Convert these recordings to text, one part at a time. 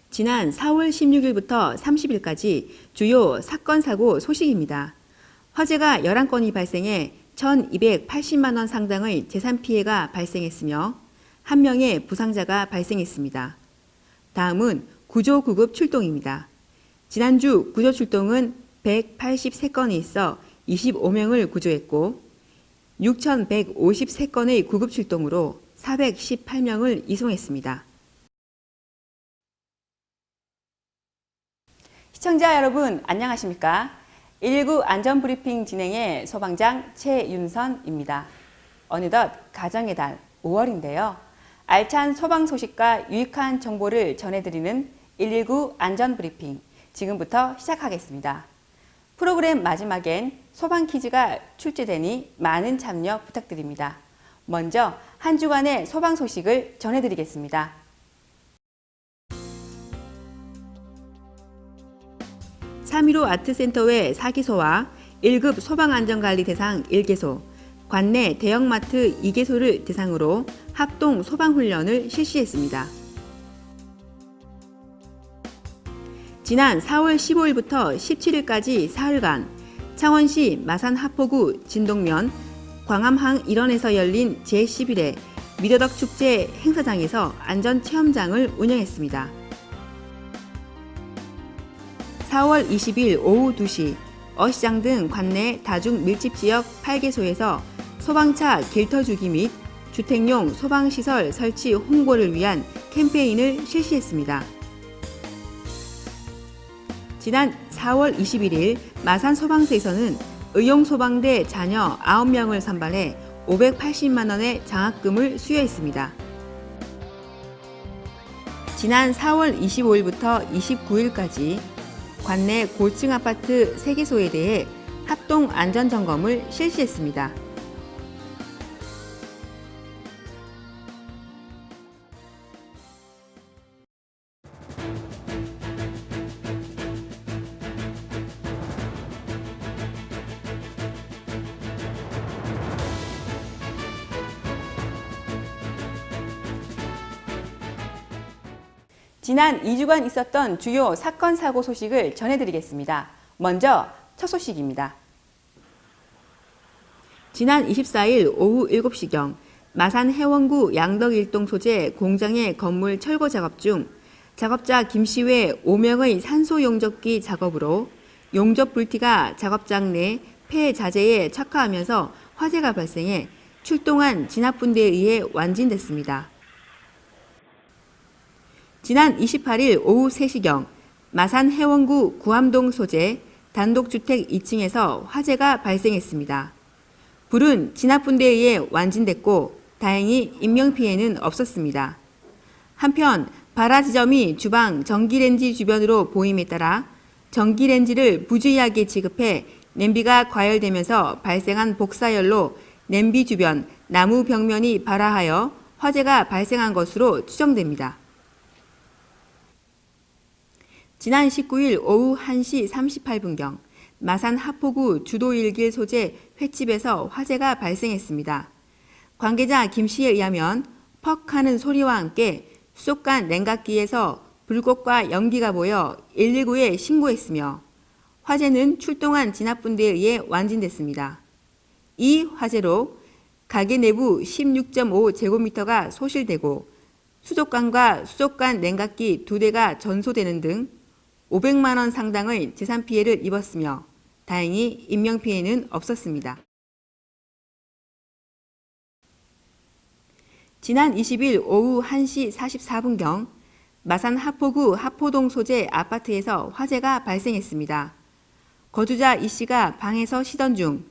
지난 4월 16일부터 30일까지 주요 사건 사고 소식입니다. 화재가 11건이 발생해 1,280만 원 상당의 재산 피해가 발생했으며 1명의 부상자가 발생했습니다. 다음은 구조 구급 출동입니다. 지난주 구조 출동은 183건이 있어 25명을 구조했고 6,153건의 구급 출동으로 418명을 이송했습니다. 시청자 여러분 안녕하십니까? 119 안전브리핑 진행의 소방장 최윤선입니다. 어느덧 가정의 달 5월인데요. 알찬 소방 소식과 유익한 정보를 전해드리는 119 안전브리핑 지금부터 시작하겠습니다. 프로그램 마지막엔 소방 퀴즈가 출제되니 많은 참여 부탁드립니다. 먼저 한 주간의 소방 소식을 전해드리겠습니다. 3.15 아트센터의 4개소와 1급 소방안전관리 대상 1개소, 관내 대형마트 2개소를 대상으로 합동 소방훈련을 실시했습니다. 지난 4월 15일부터 17일까지 사흘간 창원시 마산 하포구 진동면 광암항 일원에서 열린 제11회 미더덕 축제 행사장에서 안전체험장을 운영했습니다. 4월 20일 오후 2시 어시장 등 관내 다중 밀집지역 8개소에서 소방차 길터주기 및 주택용 소방시설 설치 홍보를 위한 캠페인을 실시했습니다. 지난 4월 21일 마산소방서에서는 의용소방대 자녀 9명을 선발해 580만 원의 장학금을 수여했습니다. 지난 4월 25일부터 29일까지 관내 고층 아파트 3개소에 대해 합동 안전점검을 실시했습니다. 지난 2주간 있었던 주요 사건 사고 소식을 전해드리겠습니다. 먼저 첫 소식입니다. 지난 24일 오후 7시경 마산 해원구 양덕일동 소재 공장의 건물 철거 작업 중 작업자 김씨 외 5명의 산소 용접기 작업으로 용접 불티가 작업장 내 폐자재에 착화하면서 화재가 발생해 출동한 진압분대에 의해 완진됐습니다. 지난 28일 오후 3시경 마산 해원구 구암동 소재 단독주택 2층에서 화재가 발생했습니다. 불은 진압분대에 의해 완진됐고 다행히 인명피해는 없었습니다. 한편 발화 지점이 주방 전기레인지 주변으로 보임에 따라 전기레인지를 부주의하게 지급해 냄비가 과열되면서 발생한 복사열로 냄비 주변 나무 벽면이 발화하여 화재가 발생한 것으로 추정됩니다. 지난 19일 오후 1시 38분경 마산 하포구 주도일길 소재 횟집에서 화재가 발생했습니다. 관계자 김씨에 의하면 퍽 하는 소리와 함께 수족관 냉각기에서 불꽃과 연기가 보여 119에 신고했으며 화재는 출동한 진압분대에 의해 완진됐습니다. 이 화재로 가게 내부 16.5제곱미터가 소실되고 수족관과 수족관 냉각기 2대가 전소되는 등 500만 원 상당의 재산 피해를 입었으며 다행히 인명피해는 없었습니다. 지난 20일 오후 1시 44분경 마산 하포구 하포동 소재 아파트에서 화재가 발생했습니다. 거주자 이씨가 방에서 쉬던 중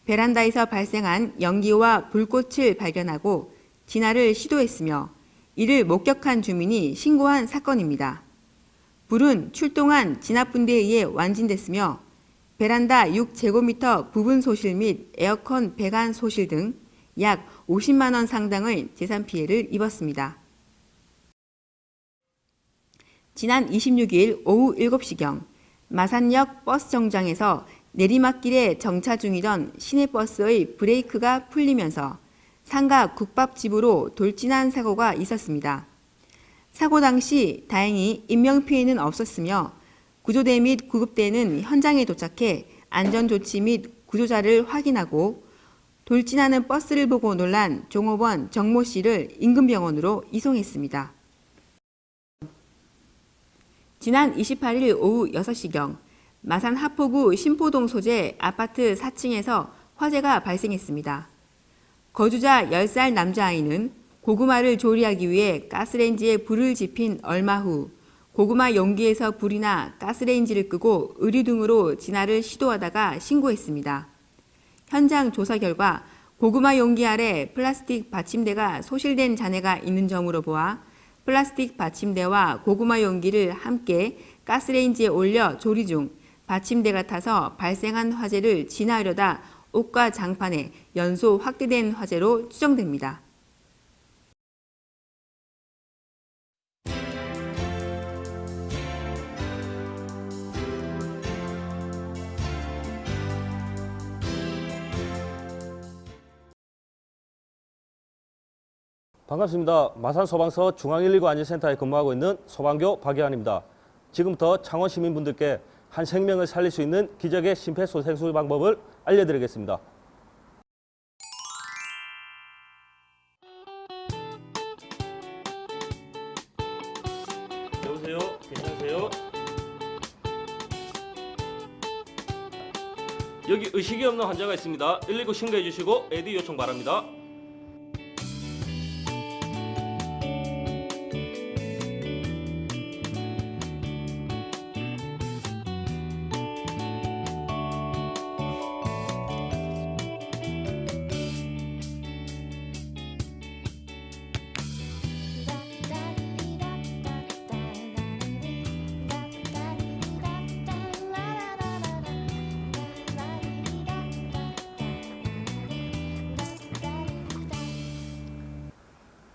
베란다에서 발생한 연기와 불꽃을 발견하고 진화를 시도했으며 이를 목격한 주민이 신고한 사건입니다. 불은 출동한 진압분대에 의해 완진됐으며 베란다 6제곱미터 부분 소실 및 에어컨 배관 소실 등 약 50만 원 상당의 재산 피해를 입었습니다. 지난 26일 오후 7시경 마산역 버스 정장에서 내리막길에 정차 중이던 시내버스의 브레이크가 풀리면서 상가 국밥집으로 돌진한 사고가 있었습니다. 사고 당시 다행히 인명피해는 없었으며 구조대 및 구급대는 현장에 도착해 안전조치 및 구조자를 확인하고 돌진하는 버스를 보고 놀란 종업원 정모 씨를 인근병원으로 이송했습니다. 지난 28일 오후 6시경 마산 하포구 신포동 소재 아파트 4층에서 화재가 발생했습니다. 거주자 10살 남자아이는 고구마를 조리하기 위해 가스레인지에 불을 지핀 얼마 후 고구마 용기에서 불이 나 가스레인지를 끄고 의류 등으로 진화를 시도하다가 신고했습니다. 현장 조사 결과 고구마 용기 아래 플라스틱 받침대가 소실된 잔해가 있는 점으로 보아 플라스틱 받침대와 고구마 용기를 함께 가스레인지에 올려 조리 중 받침대가 타서 발생한 화재를 진화하려다 옷과 장판에 연소 확대된 화재로 추정됩니다. 반갑습니다. 마산 소방서 중앙119 안전센터에 근무하고 있는 소방교 박예환입니다. 지금부터 창원 시민분들께 한 생명을 살릴 수 있는 기적의 심폐소생술 방법을 알려드리겠습니다. 여보세요? 괜찮으세요? 여기 의식이 없는 환자가 있습니다. 119 신고해 주시고 AD 요청 바랍니다.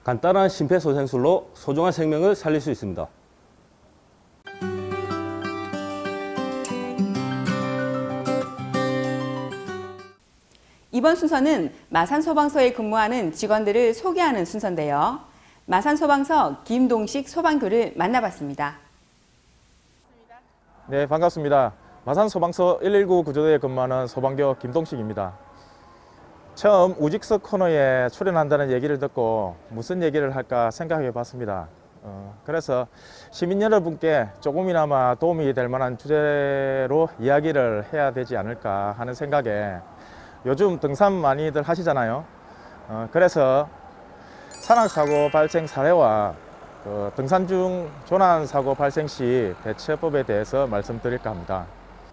간단한 심폐소생술로 소중한 생명을 살릴 수 있습니다. 이번 순서는 마산소방서에 근무하는 직원들을 소개하는 순서인데요. 마산소방서 김동식 소방교를 만나봤습니다. 네, 반갑습니다. 마산소방서 119 구조대에 근무하는 소방교 김동식입니다. 처음 우직석 코너에 출연한다는 얘기를 듣고 무슨 얘기를 할까 생각해 봤습니다. 그래서 시민 여러분께 조금이나마 도움이 될 만한 주제로 이야기를 해야 되지 않을까 하는 생각에 요즘 등산 많이들 하시잖아요. 그래서 산악사고 발생 사례와 등산 중 조난사고 발생 시 대처법에 대해서 말씀드릴까 합니다.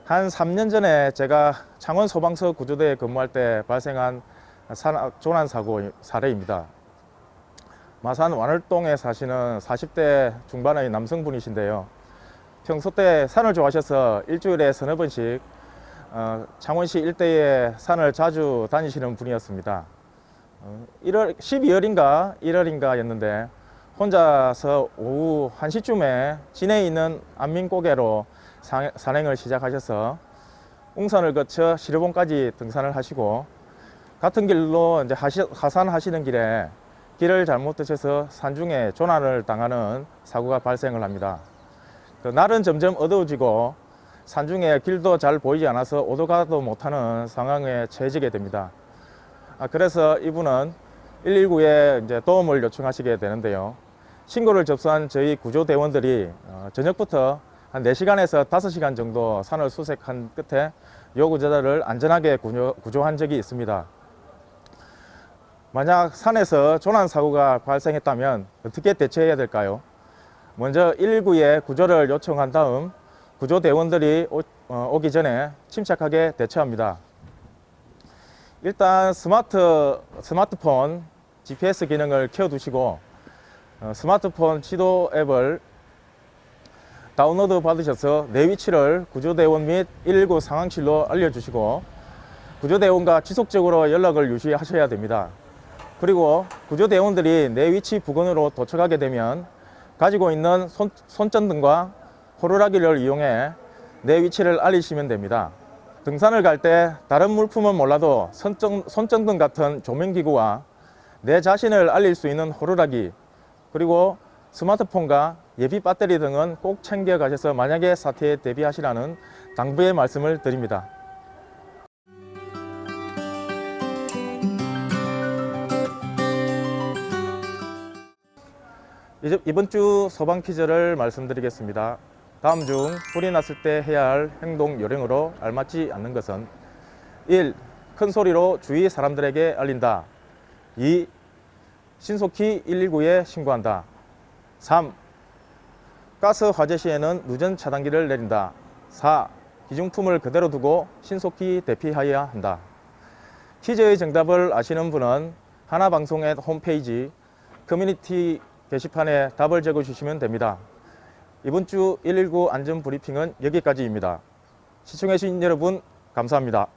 한 3년 전에 제가 창원 소방서 구조대에 근무할 때 발생한 조난사고 사례입니다. 마산 완월동에 사시는 40대 중반의 남성분이신데요. 평소 때 산을 좋아하셔서 일주일에 서너 번씩 창원시 일대에 산을 자주 다니시는 분이었습니다. 12월인가 1월인가 였는데 혼자서 오후 1시쯤에 진해에 있는 안민고개로 산행을 시작하셔서 웅선을 거쳐 시려봉까지 등산을 하시고 같은 길로 이제 하산하시는 길에 길을 잘못 드셔서 산중에 조난을 당하는 사고가 발생을 합니다. 날은 점점 어두워지고 산중에 길도 잘 보이지 않아서 오도 가도 못하는 상황에 처해지게 됩니다. 그래서 이분은 119에 이제 도움을 요청하시게 되는데요. 신고를 접수한 저희 구조대원들이 저녁부터 한 4시간에서 5시간 정도 산을 수색한 끝에 요구자를 안전하게 구조한 적이 있습니다. 만약 산에서 조난사고가 발생했다면 어떻게 대처해야 될까요? 먼저 119에 구조를 요청한 다음 구조대원들이 오기 전에 침착하게 대처합니다. 일단 스마트폰 GPS 기능을 켜두시고 스마트폰 지도 앱을 다운로드 받으셔서 내 위치를 구조대원 및 119 상황실로 알려주시고 구조대원과 지속적으로 연락을 유지하셔야 됩니다. 그리고 구조대원들이 내 위치 부근으로 도착하게 되면 가지고 있는 손전등과 호루라기를 이용해 내 위치를 알리시면 됩니다. 등산을 갈 때 다른 물품은 몰라도 손전등 같은 조명기구와 내 자신을 알릴 수 있는 호루라기, 그리고 스마트폰과 예비 배터리 등은 꼭 챙겨 가셔서 만약에 사태에 대비하시라는 당부의 말씀을 드립니다. 이번 주 소방 퀴즈를 말씀드리겠습니다. 다음 중 불이 났을 때 해야 할 행동 요령으로 알맞지 않는 것은 1. 큰 소리로 주위 사람들에게 알린다. 2. 신속히 119에 신고한다. 3. 가스 화재 시에는 누전 차단기를 내린다. 4. 기중품을 그대로 두고 신속히 대피하여야 한다. 퀴즈의 정답을 아시는 분은 하나방송의 홈페이지 커뮤니티 게시판에 답을 적어주시면 됩니다. 이번 주 119 안전브리핑은 여기까지입니다. 시청해주신 여러분 감사합니다.